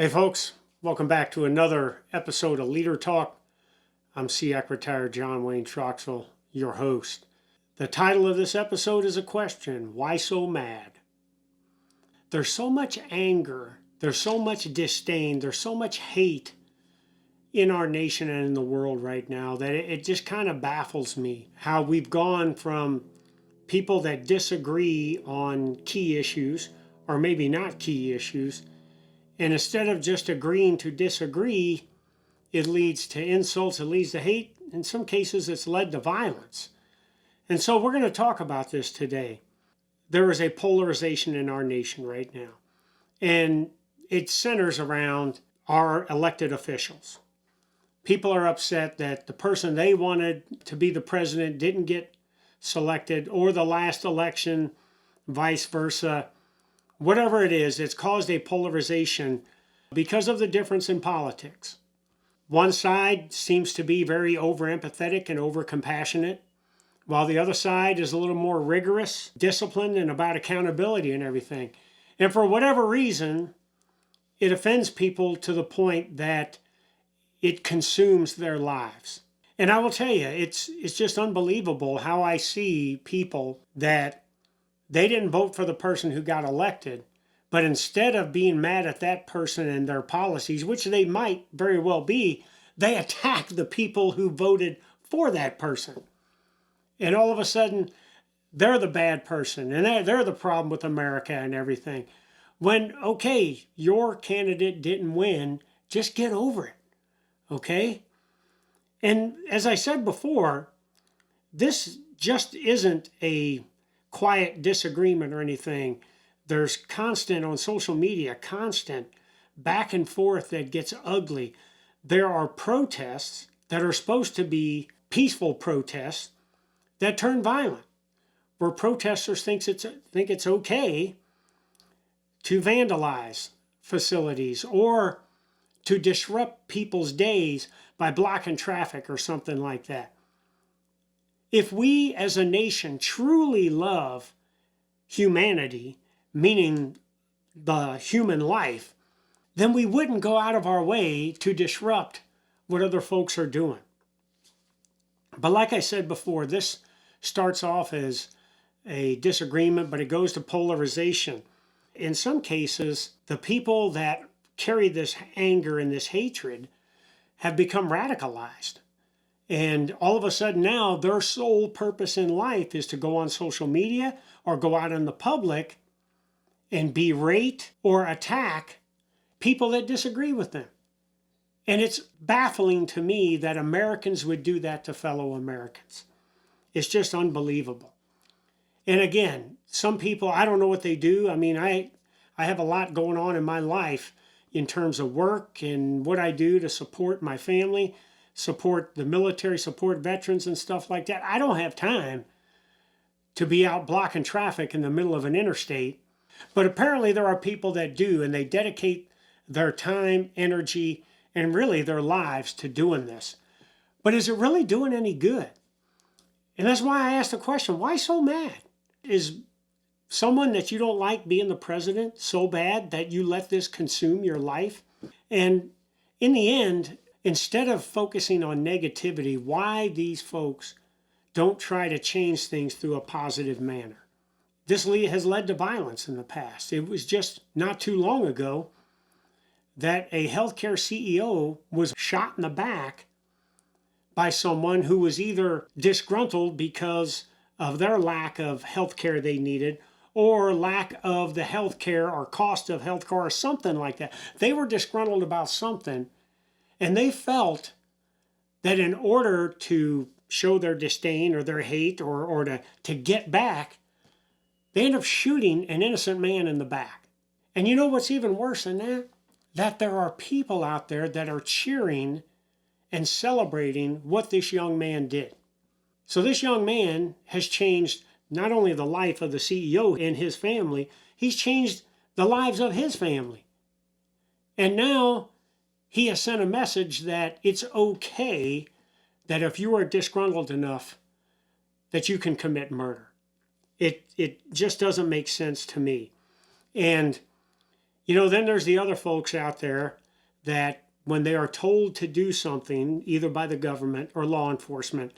Hey folks, welcome back to another episode of Leader Talk. I'm SEAC retired John Wayne Troxell, your host. The title of this episode is a question: why so mad? There's so much anger, there's so much disdain, there's so much hate in our nation and in the world right now that it just kind of baffles me how we've gone from people that disagree on key issues, or maybe not key issues, and instead of just agreeing to disagree, it leads to insults, it leads to hate. In some cases, it's led to violence. And so we're going to talk about this today. There is a polarization in our nation right now, and it centers around our elected officials. People are upset that the person they wanted to be the president didn't get selected, or the last election, vice versa. Whatever it is, it's caused a polarization because of the difference in politics. One side seems to be very over-empathetic and over-compassionate, while the other side is a little more rigorous, disciplined, and about accountability and everything. And for whatever reason, it offends people to the point that it consumes their lives. And I will tell you, it's just unbelievable how I see people that they didn't vote for the person who got elected, but instead of being mad at that person and their policies, which they might very well be, they attack the people who voted for that person. And all of a sudden, they're the bad person, and they're the problem with America and everything. When, okay, your candidate didn't win, just get over it, okay? And as I said before, this just isn't a quiet disagreement or anything. There's constant on social media, constant back and forth that gets ugly. There are protests that are supposed to be peaceful protests that turn violent, where protesters think it's okay to vandalize facilities or to disrupt people's days by blocking traffic or something like that. If we as a nation truly love humanity, meaning the human life, then we wouldn't go out of our way to disrupt what other folks are doing. But like I said before, this starts off as a disagreement, but it goes to polarization. In some cases, the people that carry this anger and this hatred have become radicalized. And all of a sudden now, their sole purpose in life is to go on social media or go out in the public and berate or attack people that disagree with them. And it's baffling to me that Americans would do that to fellow Americans. It's just unbelievable. And again, some people, I don't know what they do. I mean, I have a lot going on in my life in terms of work and what I do to support my family, support the military, support veterans and stuff like that. I don't have time to be out blocking traffic in the middle of an interstate. But apparently there are people that do, and they dedicate their time, energy, and really their lives to doing this. But is it really doing any good? And that's why I asked the question, why so mad? Is someone that you don't like being the president so bad that you let this consume your life? And in the end, instead of focusing on negativity, why these folks don't try to change things through a positive manner. This has led to violence in the past. It was just not too long ago that a healthcare CEO was shot in the back by someone who was either disgruntled because of their lack of healthcare they needed, or lack of the healthcare or cost of healthcare or something like that. They were disgruntled about something, and they felt that in order to show their disdain or their hate or to get back, they end up shooting an innocent man in the back. And you know what's even worse than that? That there are people out there that are cheering and celebrating what this young man did. So this young man has changed not only the life of the CEO and his family, he's changed the lives of his family. And now he has sent a message that it's okay that if you are disgruntled enough that you can commit murder. It just doesn't make sense to me. And Then there's the other folks out there that when they are told to do something, either by the government or law enforcement,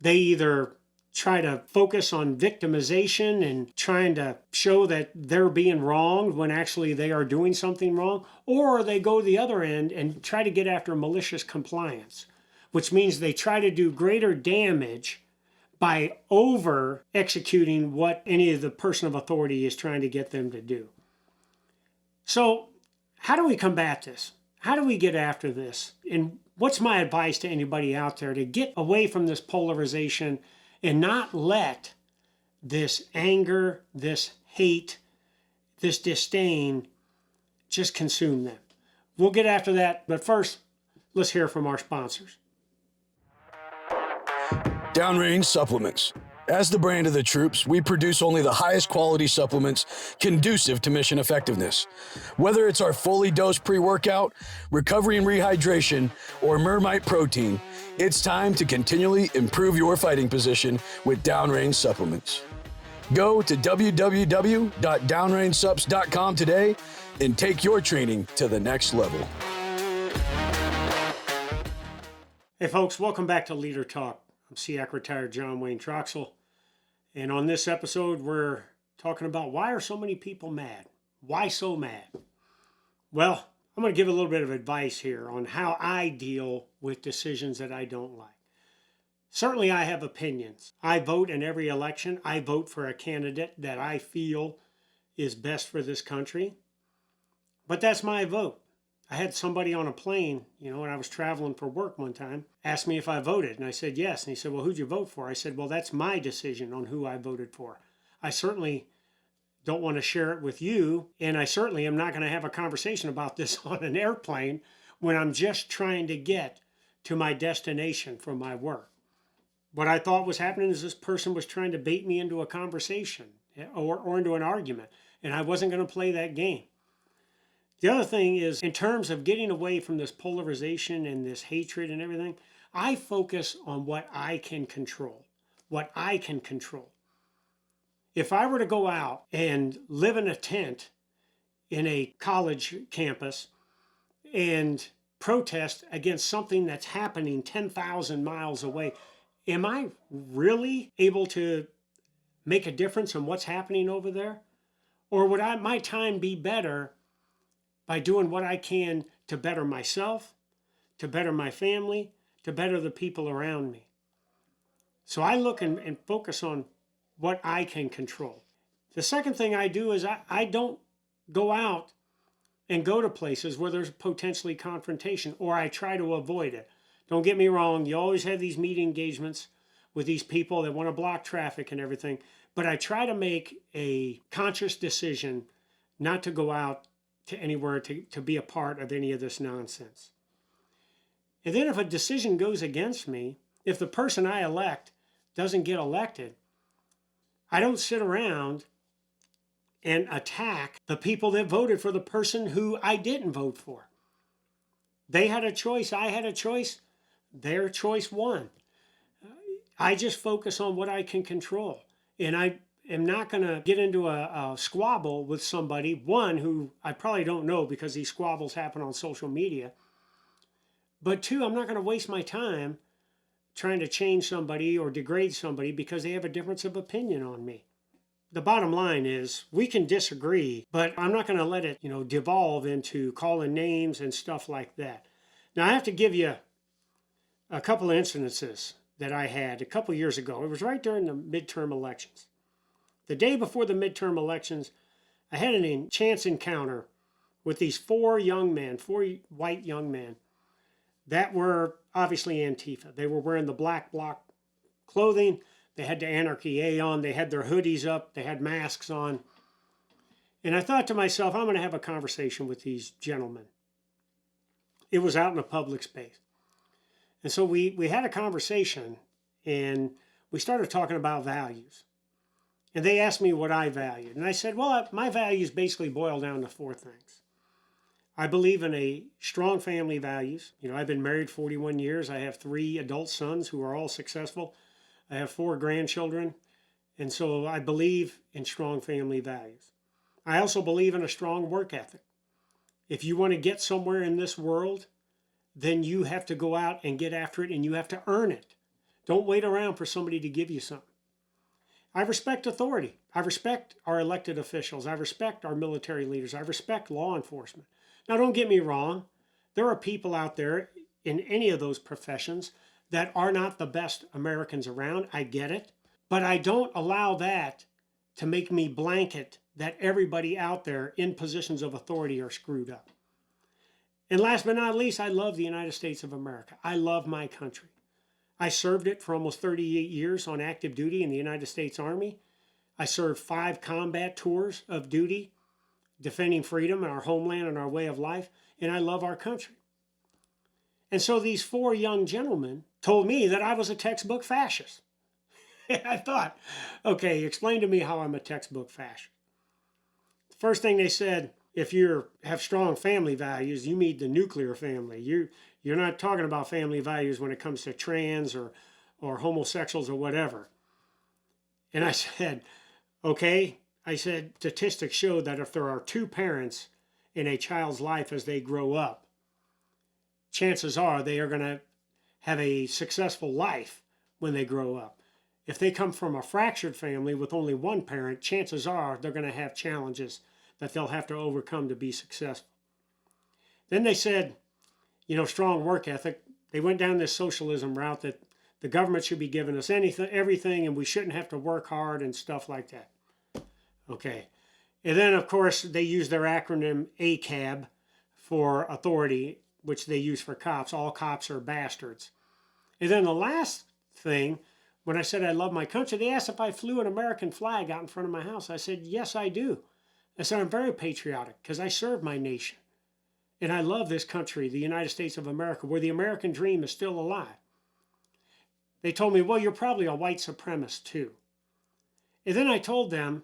they either try to focus on victimization and trying to show that they're being wronged when actually they are doing something wrong, or they go the other end and try to get after malicious compliance, which means they try to do greater damage by over executing what any of the person of authority is trying to get them to do. So how do we combat this? How do we get after this? And what's my advice to anybody out there to get away from this polarization and not let this anger, this hate, this disdain just consume them? We'll get after that, but first, let's hear from our sponsors. Downrange Supplements. As the brand of the troops, we produce only the highest quality supplements conducive to mission effectiveness. Whether it's our fully dosed pre-workout, recovery and rehydration, or Mermite protein, it's time to continually improve your fighting position with Downrange Supplements. Go to www.downrangesups.com today and take your training to the next level. Hey folks, welcome back to Leader Talk. I'm SEAC retired John Wayne Troxell, and on this episode we're talking about why are so many people mad? Why so mad? Well, I'm going to give a little bit of advice here on how I deal with decisions that I don't like. Certainly I have opinions. I vote in every election. I vote for a candidate that I feel is best for this country, but that's my vote. I had somebody on a plane, when I was traveling for work one time, asked me if I voted. And I said, yes. And he said, well, who'd you vote for? I said, well, that's my decision on who I voted for. I certainly don't want to share it with you. And I certainly am not going to have a conversation about this on an airplane when I'm just trying to get to my destination from my work. What I thought was happening is this person was trying to bait me into a conversation or into an argument. And I wasn't going to play that game. The other thing is, in terms of getting away from this polarization and this hatred and everything, I focus on what I can control. What I can control. If I were to go out and live in a tent in a college campus and protest against something that's happening 10,000 miles away, am I really able to make a difference in what's happening over there? Or would my time be better by doing what I can to better myself, to better my family, to better the people around me? So I look and focus on what I can control. The second thing I do is I don't go out and go to places where there's potentially confrontation, or I try to avoid it. Don't get me wrong, you always have these media engagements with these people that want to block traffic and everything, but I try to make a conscious decision not to go out to anywhere to be a part of any of this nonsense. And then if a decision goes against me, if the person I elect doesn't get elected, I don't sit around and attack the people that voted for the person who I didn't vote for. They had a choice, I had a choice, their choice won. I just focus on what I can control. And I am not going to get into a squabble with somebody, one, who I probably don't know because these squabbles happen on social media. But two, I'm not going to waste my time trying to change somebody or degrade somebody because they have a difference of opinion on me. The bottom line is we can disagree, but I'm not going to let it, devolve into calling names and stuff like that. Now, I have to give you a couple of incidences that I had a couple years ago. It was right during the midterm elections. The day before the midterm elections, I had a chance encounter with these four white young men that were obviously Antifa. They were wearing the black bloc clothing. They had the Anarchy A on. They had their hoodies up. They had masks on. And I thought to myself, I'm going to have a conversation with these gentlemen. It was out in a public space. And so we had a conversation, and we started talking about values. And they asked me what I valued. And I said, well, my values basically boil down to four things. I believe in a strong family values. I've been married 41 years. I have 3 adult sons who are all successful. I have 4 grandchildren. And so I believe in strong family values. I also believe in a strong work ethic. If you want to get somewhere in this world, then you have to go out and get after it, and you have to earn it. Don't wait around for somebody to give you something. I respect authority. I respect our elected officials. I respect our military leaders. I respect law enforcement. Now, don't get me wrong. There are people out there in any of those professions that are not the best Americans around. I get it. But I don't allow that to make me blanket that everybody out there in positions of authority are screwed up. And last but not least, I love the United States of America. I love my country. I served it for almost 38 years on active duty in the United States Army. I served 5 combat tours of duty, defending freedom and our homeland and our way of life, and I love our country. And so these 4 young gentlemen told me that I was a textbook fascist. I thought, okay, explain to me how I'm a textbook fascist. The first thing they said, if you have strong family values, you mean the nuclear family. You're not talking about family values when it comes to trans or homosexuals or whatever. And I said, okay. I said, statistics show that if there are 2 parents in a child's life as they grow up, chances are they are going to have a successful life when they grow up. If they come from a fractured family with only 1 parent, chances are they're going to have challenges that they'll have to overcome to be successful. Then they said, strong work ethic. They went down this socialism route that the government should be giving us everything, and we shouldn't have to work hard and stuff like that. Okay. And then, of course, they use their acronym ACAB for authority, which they use for cops. All cops are bastards. And then the last thing, when I said I love my country, they asked if I flew an American flag out in front of my house. I said, yes, I do. I said, I'm very patriotic because I serve my nation. And I love this country, the United States of America, where the American dream is still alive. They told me, well, you're probably a white supremacist too. And then I told them,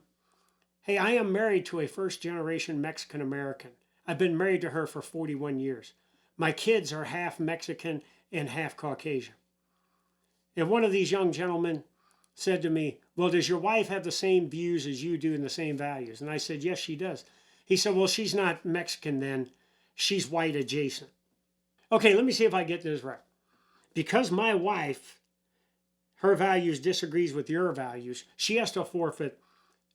hey, I am married to a first-generation Mexican American. I've been married to her for 41 years. My kids are half Mexican and half Caucasian. And one of these young gentlemen said to me, well, does your wife have the same views as you do and the same values? And I said, yes, she does. He said, well, she's not Mexican then. She's white adjacent. Okay, let me see if I get this right. Because my wife, her values disagrees with your values, she has to forfeit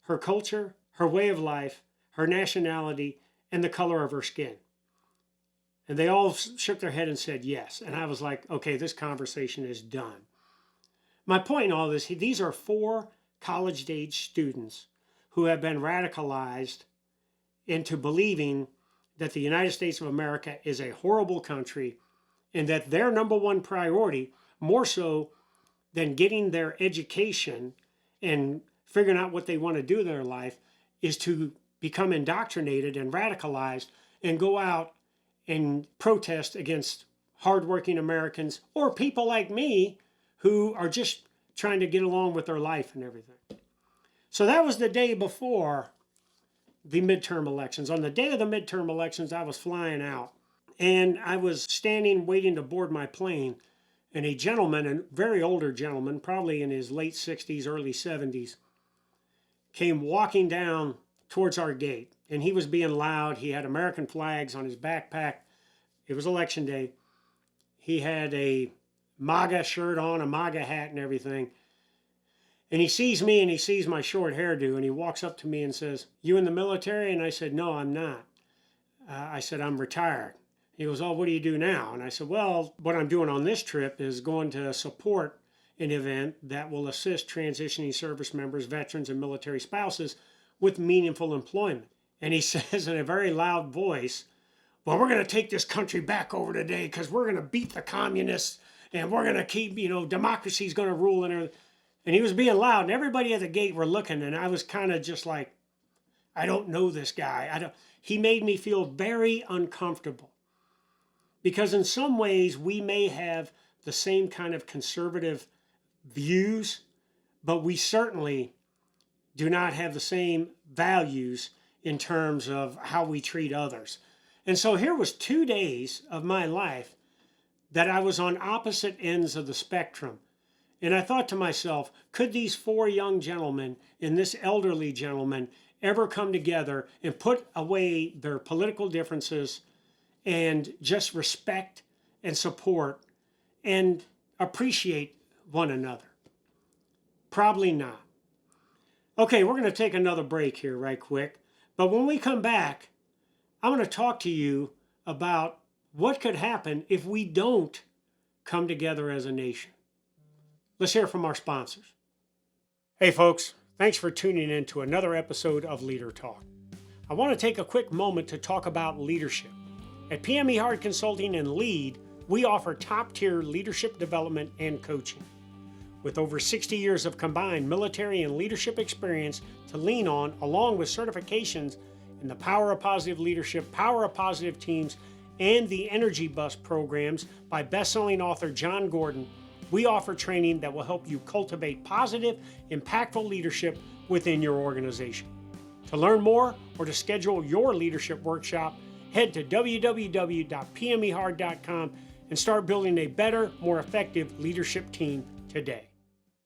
her culture, her way of life, her nationality, and the color of her skin. And they all shook their head and said yes. And I was like, okay, this conversation is done. My point in all this, these are 4 college-age students who have been radicalized into believing that the United States of America is a horrible country and that their number 1 priority, more so than getting their education and figuring out what they want to do in their life, is to become indoctrinated and radicalized and go out and protest against hardworking Americans or people like me who are just trying to get along with their life and everything. So that was the day before the midterm elections. On the day of the midterm elections, I was flying out and I was standing waiting to board my plane, and a gentleman, a very older gentleman, probably in his late 60s, early 70s, came walking down towards our gate, and he was being loud. He had American flags on his backpack. It was election day. He had a MAGA shirt on, a MAGA hat and everything. And he sees me and he sees my short hairdo, and he walks up to me and says, you in the military? And I said, no, I'm not. I said, I'm retired. He goes, oh, what do you do now? And I said, well, what I'm doing on this trip is going to support an event that will assist transitioning service members, veterans, and military spouses with meaningful employment. And he says in a very loud voice, well, we're going to take this country back over today because we're going to beat the communists and we're going to keep, democracy's going to rule and everything. And he was being loud, and everybody at the gate were looking, and I was kind of just like, I don't know this guy. He made me feel very uncomfortable because in some ways we may have the same kind of conservative views, but we certainly do not have the same values in terms of how we treat others. And so here was 2 days of my life that I was on opposite ends of the spectrum. And I thought to myself, could these 4 young gentlemen and this elderly gentleman ever come together and put away their political differences and just respect and support and appreciate one another? Probably not. Okay, we're going to take another break here right quick. But when we come back, I'm going to talk to you about what could happen if we don't come together as a nation. Let's hear from our sponsors. Hey folks, thanks for tuning in to another episode of Leader Talk. I want to take a quick moment to talk about leadership. At PME Hard Consulting and Lead, we offer top-tier leadership development and coaching. With over 60 years of combined military and leadership experience to lean on, along with certifications in the Power of Positive Leadership, Power of Positive Teams, and the Energy Bus programs by best-selling author John Gordon, we offer training that will help you cultivate positive, impactful leadership within your organization. To learn more or to schedule your leadership workshop, head to www.pmehard.com and start building a better, more effective leadership team today.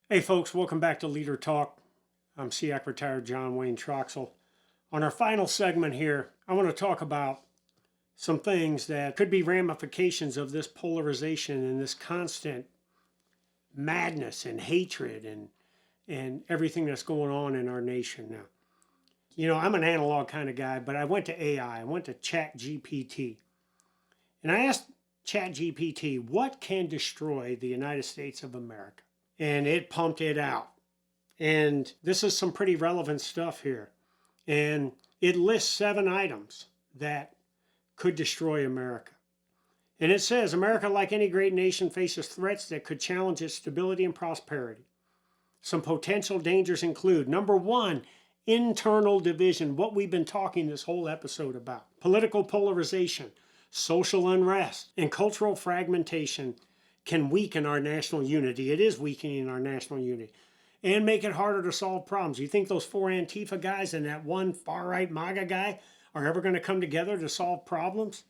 Hey folks, welcome back to Leader Talk. I'm SEAC retired John Wayne Troxell. On our final segment here, I want to talk about some things that could be ramifications of this polarization and this constant madness and hatred and everything that's going on in our nation now. You know, I'm an analog kind of guy, but I went to AI. I went to ChatGPT. And I asked ChatGPT, what can destroy the United States of America? And it pumped it out. And this is some pretty relevant stuff here. And it lists 7 items that could destroy America. And it says, America, like any great nation, faces threats that could challenge its stability and prosperity. Some potential dangers include, number 1, internal division, what we've been talking this whole episode about. Political polarization, social unrest, and cultural fragmentation can weaken our national unity. It is weakening our national unity. And make it harder to solve problems. You think those 4 Antifa guys and that one far-right MAGA guy are ever going to come together to solve problems?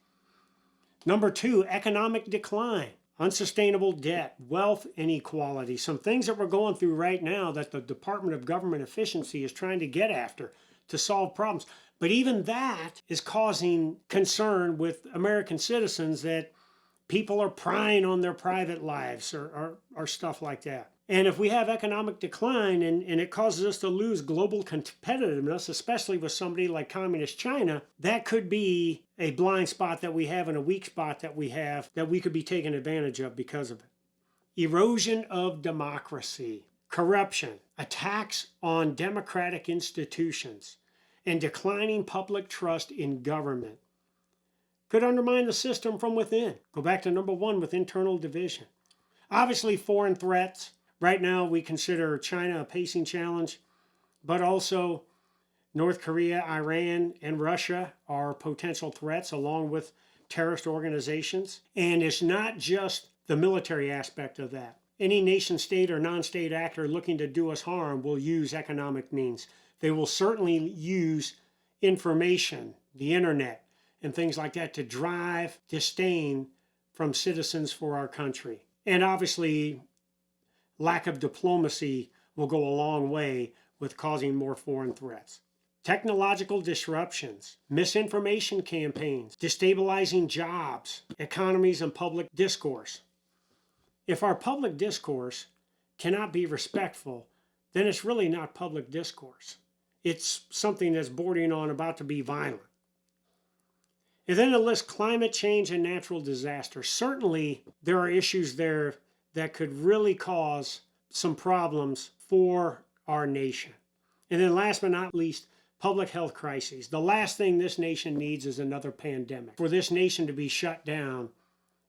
Number 2, economic decline, unsustainable debt, wealth inequality, some things that we're going through right now that the Department of Government Efficiency is trying to get after to solve problems. But even that is causing concern with American citizens that people are prying on their private lives or stuff like that. And if we have economic decline and it causes us to lose global competitiveness, especially with somebody like Communist China, that could be a blind spot that we have and a weak spot that we have that we could be taken advantage of because of it. Erosion of democracy, corruption, attacks on democratic institutions, and declining public trust in government could undermine the system from within. Go back to number 1 with internal division. Obviously, foreign threats. Right now, we consider China a pacing challenge, but also North Korea, Iran, and Russia are potential threats along with terrorist organizations. And it's not just the military aspect of that. Any nation state or non-state actor looking to do us harm will use economic means. They will certainly use information, the internet, and things like that to drive disdain from citizens for our country. And obviously, lack of diplomacy will go a long way with causing more foreign threats. Technological disruptions, misinformation campaigns, destabilizing jobs, economies, and public discourse. If our public discourse cannot be respectful, then it's really not public discourse. It's something that's bordering on about to be violent. And then it lists climate change and natural disaster. Certainly, there are issues there that could really cause some problems for our nation. And then last but not least, public health crises. The last thing this nation needs is another pandemic. For this nation to be shut down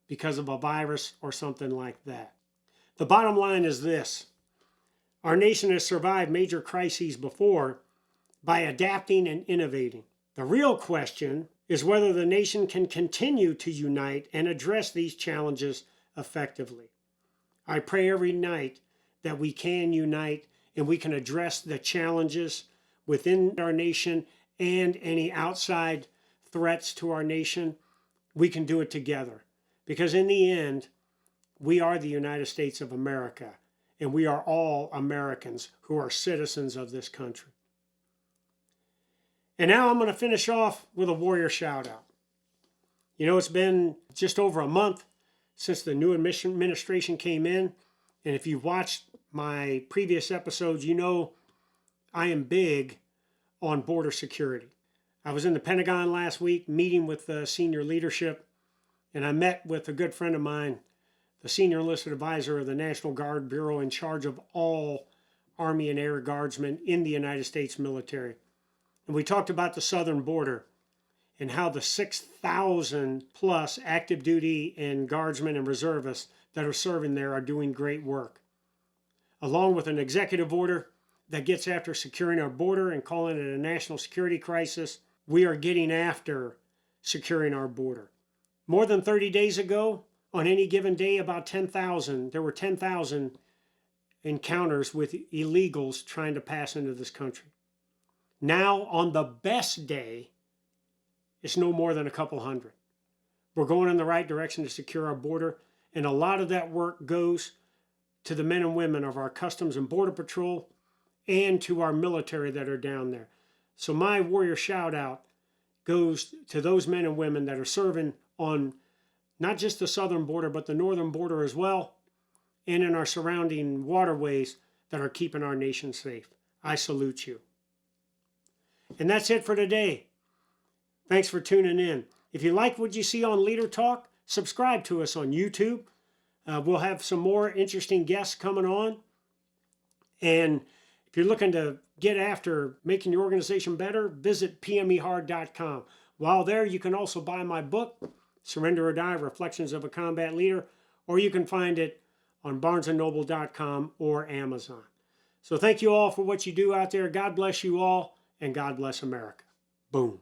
because of a virus or something like that. The bottom line is this. Our nation has survived major crises before by adapting and innovating. The real question is whether the nation can continue to unite and address these challenges effectively. I pray every night that we can unite and we can address the challenges within our nation and any outside threats to our nation. We can do it together because in the end, we are the United States of America and we are all Americans who are citizens of this country. And now I'm going to finish off with a warrior shout out. You know, it's been just over a month since the new administration came in. And if you've watched my previous episodes, you know I am big on border security. I was in the Pentagon last week meeting with the senior leadership, and I met with a good friend of mine, the senior enlisted advisor of the National Guard Bureau in charge of all Army and Air Guardsmen in the United States military. And we talked about the southern border and how the 6,000 plus active duty and guardsmen and reservists that are serving there are doing great work. Along with an executive order that gets after securing our border and calling it a national security crisis, we are getting after securing our border. More than 30 days ago, on any given day, there were 10,000 encounters with illegals trying to pass into this country. Now, on the best day, it's no more than a couple hundred. We're going in the right direction to secure our border, and a lot of that work goes to the men and women of our Customs and Border Patrol and to our military that are down there. So my warrior shout out goes to those men and women that are serving on not just the southern border, but the northern border as well, and in our surrounding waterways that are keeping our nation safe. I salute you. And that's it for today. Thanks for tuning in. If you like what you see on Leader Talk, subscribe to us on YouTube. We'll have some more interesting guests coming on. And if you're looking to get after making your organization better, visit pmehard.com. While there, you can also buy my book, Surrender or Die, Reflections of a Combat Leader, or you can find it on barnesandnoble.com or Amazon. So thank you all for what you do out there. God bless you all, and God bless America. Boom.